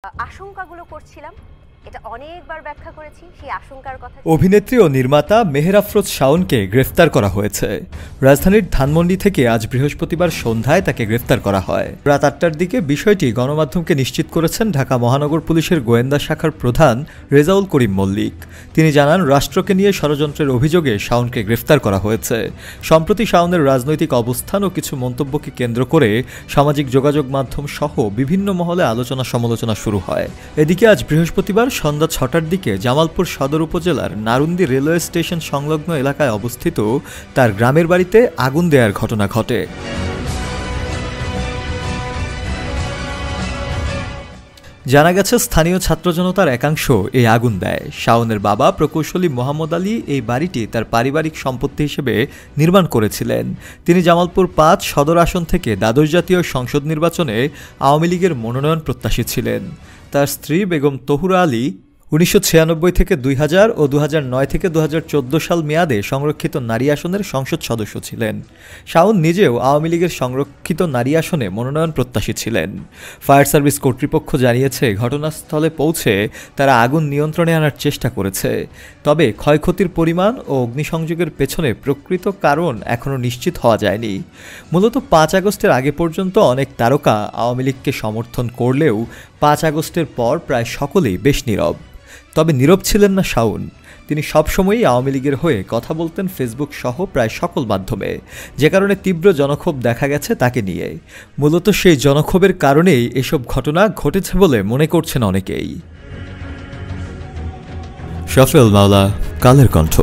আশঙ্কাগুলো করছিলাম, এটা অনেকবার ব্যাখ্যা করেছি। সেই আশঙ্কার কথা অভিনেত্রী ও নির্মাতা মেহের আফরোজ শাওনকে গ্রেফতার করা হয়েছে। রাজধানীর ধানমন্ডি থেকে আজ বৃহস্পতিবার সন্ধ্যায় তাকে গ্রেফতার করা হয়। রাত ৮টার দিকে বিষয়টি গণমাধ্যমকে নিশ্চিত করেছেন ঢাকা মহানগর পুলিশের গোয়েন্দা শাখার প্রধান রেজাউল করিম মল্লিক। তিনি জানান, রাষ্ট্রকে নিয়ে ষড়যন্ত্রের অভিযোগে শাওনকে গ্রেফতার করা হয়েছে। সম্প্রতি শাওনের রাজনৈতিক অবস্থান ও কিছু মন্তব্যকে কেন্দ্র করে সামাজিক যোগাযোগ মাধ্যম সহ বিভিন্ন মহলে আলোচনা সমালোচনা শুরু হয়। এদিকে আজ বৃহস্পতিবার সন্ধ্যা ৬টার দিকে জামালপুর সদর উপজেলার নারুন্দি রেলওয়ে স্টেশন সংলগ্ন এলাকায় অবস্থিত তার গ্রামের বাড়িতে আগুন দেওয়ার ঘটনা ঘটে। জানা গেছে, স্থানীয় ছাত্র জনতার একাংশ এই আগুন দেয়। শাওনের বাবা প্রকৌশলী মোহাম্মদ আলী এই বাড়িটি তার পারিবারিক সম্পত্তি হিসেবে নির্মাণ করেছিলেন। তিনি জামালপুর ৫ সদর আসন থেকে দ্বাদশ জাতীয় সংসদ নির্বাচনে আওয়ামী লীগের মনোনয়ন প্রত্যাশী ছিলেন। তার স্ত্রী বেগম তহুরা আলী ১৯৯৬ থেকে ২০০০ ও ২০০৯ থেকে ২০১৪ সাল মেয়াদে সংরক্ষিত নারী আসনের সংসদ সদস্য ছিলেন। শাওন নিজেও আওয়ামী লীগের সংরক্ষিত নারী আসনে মনোনয়ন প্রত্যাশী ছিলেন। ফায়ার সার্ভিস কর্তৃপক্ষ জানিয়েছে, ঘটনাস্থলে পৌঁছে তারা আগুন নিয়ন্ত্রণে আনার চেষ্টা করেছে। তবে ক্ষয়ক্ষতির পরিমাণ ও অগ্নিসংযোগের পেছনে প্রকৃত কারণ এখনও নিশ্চিত হওয়া যায়নি। মূলত ৫ আগস্টের আগে পর্যন্ত অনেক তারকা আওয়ামী লীগকে সমর্থন করলেও ৫ আগস্টের পর প্রায় সকলেই বেশ নীরব। তবে নীরব ছিলেন না শাওন। তিনি সবসময়ই আওয়ামী লীগের হয়ে কথা বলতেন ফেসবুক সহ প্রায় সকল মাধ্যমে, যে কারণে তীব্র জনক্ষোভ দেখা গেছে তাকে নিয়ে। মূলত সেই জনক্ষোভের কারণেই এসব ঘটনা ঘটেছে বলে মনে করছেন অনেকেই। শফিউল মাওলা, কালের কণ্ঠ।